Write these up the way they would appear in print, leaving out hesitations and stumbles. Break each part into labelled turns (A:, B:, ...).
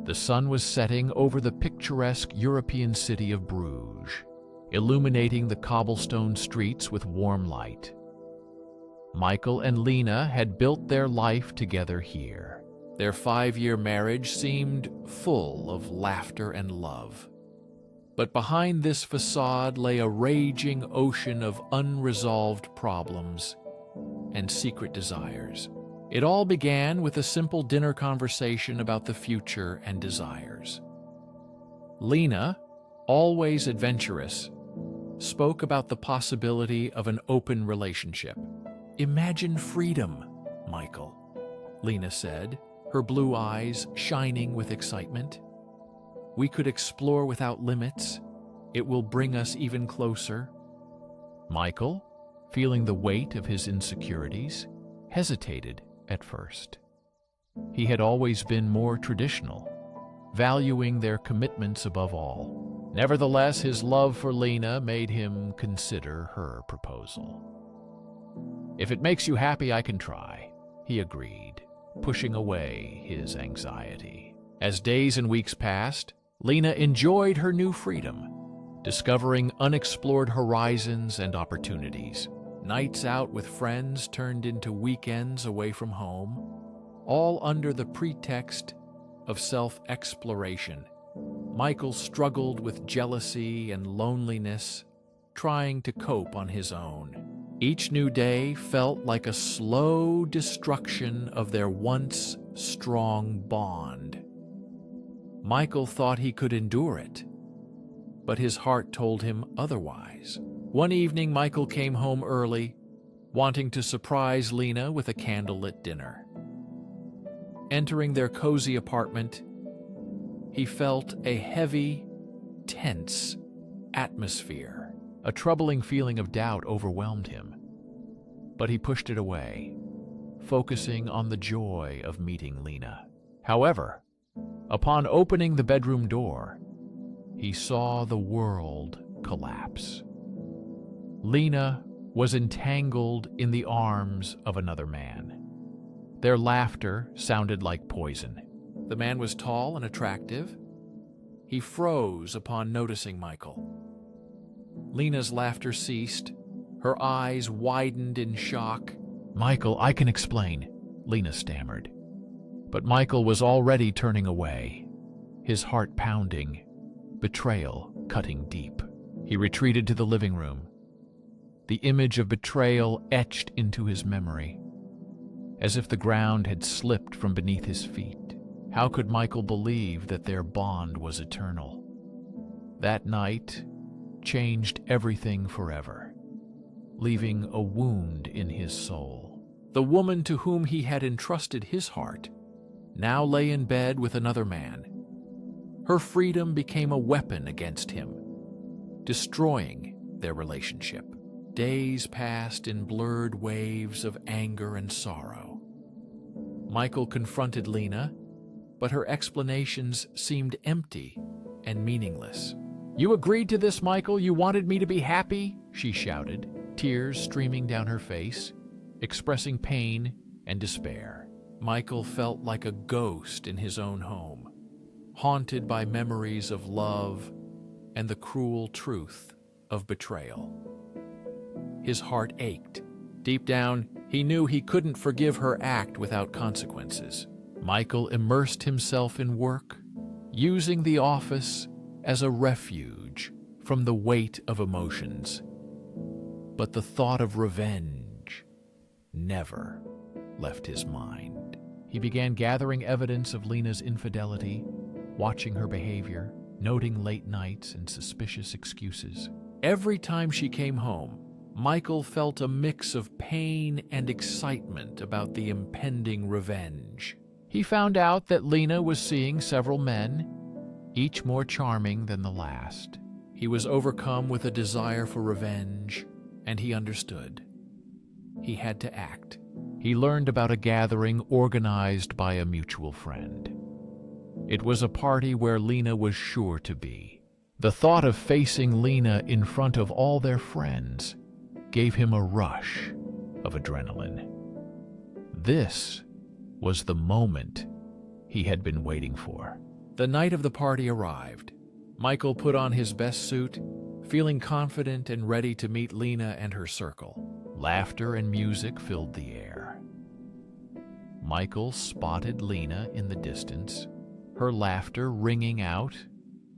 A: The sun was setting over the picturesque European city of Bruges, illuminating the cobblestone streets with warm light. Michael and Lena had built their life together here. Their 5-year marriage seemed full of laughter and love. But behind this facade lay a raging ocean of unresolved problems and secret desires. It all began with a simple dinner conversation about the future and desires. Lena, always adventurous, spoke about the possibility of an open relationship. "Imagine freedom, Michael," Lena said, her blue eyes shining with excitement. "We could explore without limits. It will bring us even closer." Michael, feeling the weight of his insecurities, hesitated at first. He had always been more traditional, valuing their commitments above all. Nevertheless, his love for Lena made him consider her proposal. "If it makes you happy, I can try," he agreed, pushing away his anxiety. As days and weeks passed, Lena enjoyed her new freedom, discovering unexplored horizons and opportunities. Nights out with friends turned into weekends away from home, all under the pretext of self-exploration. Michael struggled with jealousy and loneliness, trying to cope on his own. Each new day felt like a slow destruction of their once strong bond. Michael thought he could endure it, but his heart told him otherwise. One evening, Michael came home early, wanting to surprise Lena with a candlelit dinner. Entering their cozy apartment, he felt a heavy, tense atmosphere. A troubling feeling of doubt overwhelmed him, but he pushed it away, focusing on the joy of meeting Lena. However, upon opening the bedroom door, he saw the world collapse. Lena was entangled in the arms of another man. Their laughter sounded like poison. The man was tall and attractive. He froze upon noticing Michael. Lena's laughter ceased. Her eyes widened in shock. "Michael, I can explain," Lena stammered. But Michael was already turning away, his heart pounding, betrayal cutting deep. He retreated to the living room, the image of betrayal etched into his memory, as if the ground had slipped from beneath his feet. How could Michael believe that their bond was eternal? That night changed everything forever, leaving a wound in his soul. The woman to whom he had entrusted his heart now lay in bed with another man. Her freedom became a weapon against him, destroying their relationship. Days passed in blurred waves of anger and sorrow. Michael confronted Lena, but her explanations seemed empty and meaningless. "You agreed to this, Michael? You wanted me to be happy?" she shouted, tears streaming down her face, expressing pain and despair. Michael felt like a ghost in his own home, haunted by memories of love and the cruel truth of betrayal. His heart ached. Deep down, he knew he couldn't forgive her act without consequences. Michael immersed himself in work, using the office as a refuge from the weight of emotions. But the thought of revenge never left his mind. He began gathering evidence of Lena's infidelity, watching her behavior, noting late nights and suspicious excuses. Every time she came home, Michael felt a mix of pain and excitement about the impending revenge. He found out that Lena was seeing several men, each more charming than the last. He was overcome with a desire for revenge, and he understood. He had to act. He learned about a gathering organized by a mutual friend. It was a party where Lena was sure to be. The thought of facing Lena in front of all their friends gave him a rush of adrenaline. This was the moment he had been waiting for. The night of the party arrived. Michael put on his best suit, feeling confident and ready to meet Lena and her circle. Laughter and music filled the air. Michael spotted Lena in the distance, her laughter ringing out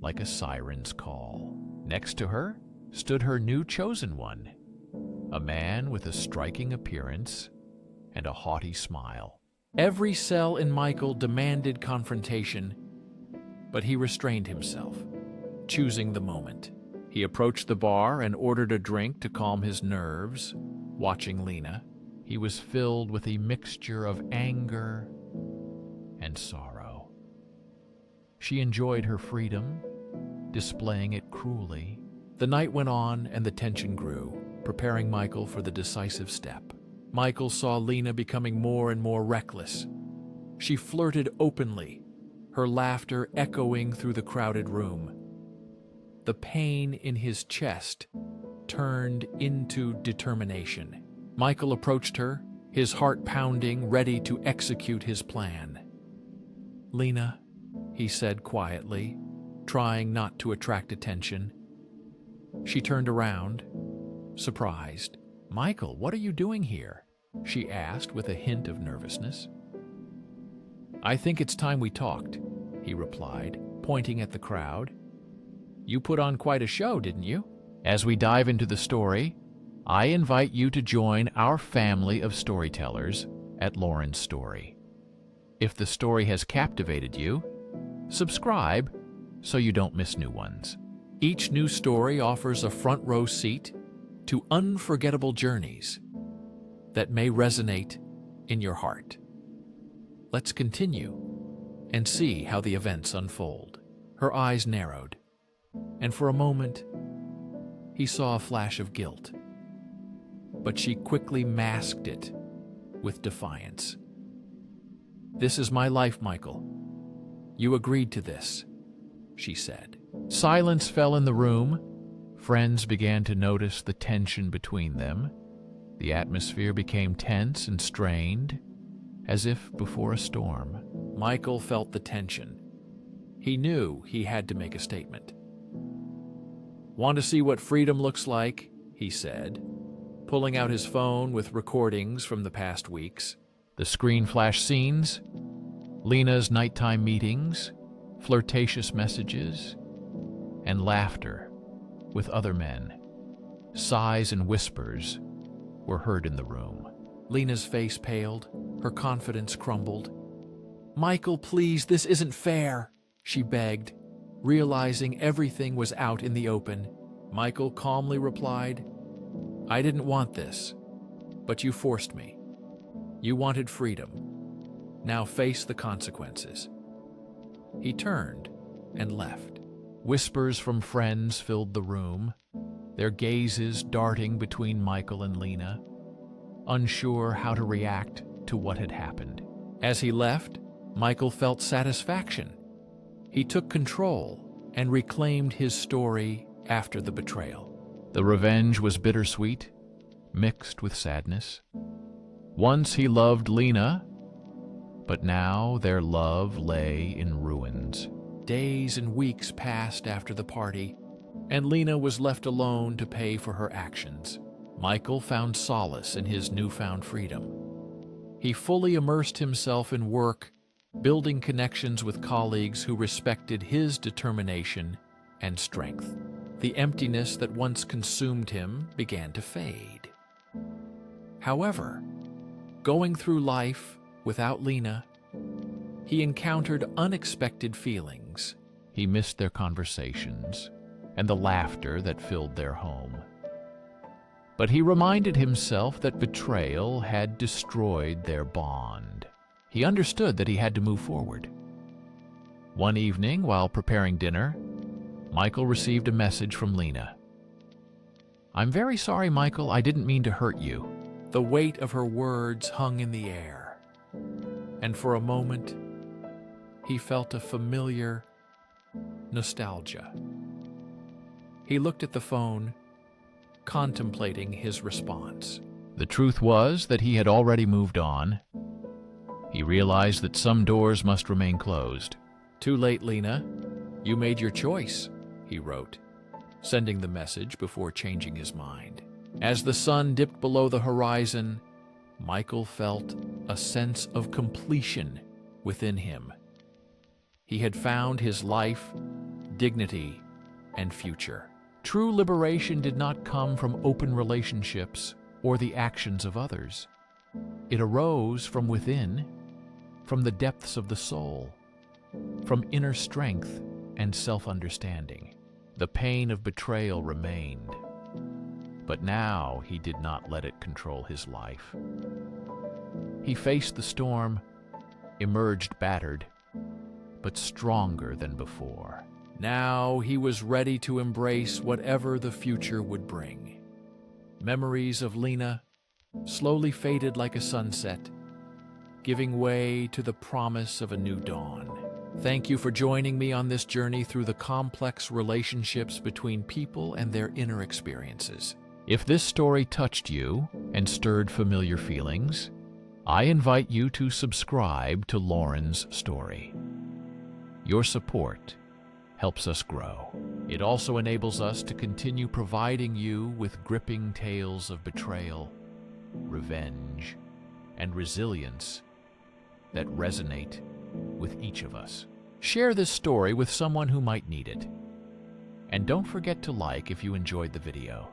A: like a siren's call. Next to her stood her new chosen one, a man with a striking appearance and a haughty smile. Every cell in Michael demanded confrontation, but he restrained himself, choosing the moment. He approached the bar and ordered a drink to calm his nerves. Watching Lena, he was filled with a mixture of anger and sorrow. She enjoyed her freedom, displaying it cruelly. The night went on and the tension grew, preparing Michael for the decisive step. Michael saw Lena becoming more and more reckless. She flirted openly, her laughter echoing through the crowded room. The pain in his chest turned into determination. Michael approached her, his heart pounding, ready to execute his plan. "Lena," he said quietly, trying not to attract attention. She turned around, surprised. "Michael, what are you doing here?" she asked with a hint of nervousness. "I think it's time we talked," he replied, pointing at the crowd. "You put on quite a show, didn't you?" As we dive into the story, I invite you to join our family of storytellers at Lauren's Story. If the story has captivated you, subscribe so you don't miss new ones. Each new story offers a front row seat to unforgettable journeys that may resonate in your heart. Let's continue and see how the events unfold. Her eyes narrowed, and for a moment, he saw a flash of guilt. But she quickly masked it with defiance. "This is my life, Michael. You agreed to this," she said. Silence fell in the room. Friends began to notice the tension between them. The atmosphere became tense and strained, as if before a storm. Michael felt the tension. He knew he had to make a statement. "Want to see what freedom looks like?" he said, pulling out his phone with recordings from the past weeks. The screen flashed scenes, Lena's nighttime meetings, flirtatious messages, and laughter with other men. Sighs and whispers were heard in the room. Lena's face paled, her confidence crumbled. "Michael, please, this isn't fair," she begged, realizing everything was out in the open. Michael calmly replied, "I didn't want this, but you forced me. You wanted freedom. Now face the consequences." He turned and left. Whispers from friends filled the room, their gazes darting between Michael and Lena, unsure how to react to what had happened. As he left, Michael felt satisfaction. He took control and reclaimed his story after the betrayal. The revenge was bittersweet, mixed with sadness. Once he loved Lena, but now their love lay in ruins. Days and weeks passed after the party, and Lena was left alone to pay for her actions. Michael found solace in his newfound freedom. He fully immersed himself in work, building connections with colleagues who respected his determination and strength. The emptiness that once consumed him began to fade. However, going through life without Lena, he encountered unexpected feelings. He missed their conversations and the laughter that filled their home. But he reminded himself that betrayal had destroyed their bond. He understood that he had to move forward. One evening, while preparing dinner, Michael received a message from Lena. "I'm very sorry, Michael. I didn't mean to hurt you." The weight of her words hung in the air, and for a moment, he felt a familiar nostalgia. He looked at the phone, contemplating his response. The truth was that he had already moved on. He realized that some doors must remain closed. "Too late, Lena. You made your choice," he wrote, sending the message before changing his mind. As the sun dipped below the horizon, Michael felt a sense of completion within him. He had found his life, dignity, and future. True liberation did not come from open relationships or the actions of others. It arose from within, from the depths of the soul, from inner strength and self-understanding. The pain of betrayal remained, but now he did not let it control his life. He faced the storm, emerged battered, but stronger than before. Now he was ready to embrace whatever the future would bring. Memories of Lena slowly faded like a sunset, giving way to the promise of a new dawn. Thank you for joining me on this journey through the complex relationships between people and their inner experiences. If this story touched you and stirred familiar feelings, I invite you to subscribe to Lauren's story. Your support helps us grow. It also enables us to continue providing you with gripping tales of betrayal, revenge, and resilience that resonate with each of us. Share this story with someone who might need it. And don't forget to like if you enjoyed the video.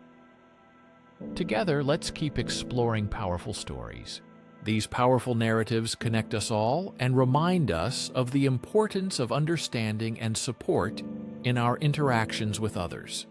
A: Together, let's keep exploring powerful stories. These powerful narratives connect us all and remind us of the importance of understanding and support in our interactions with others.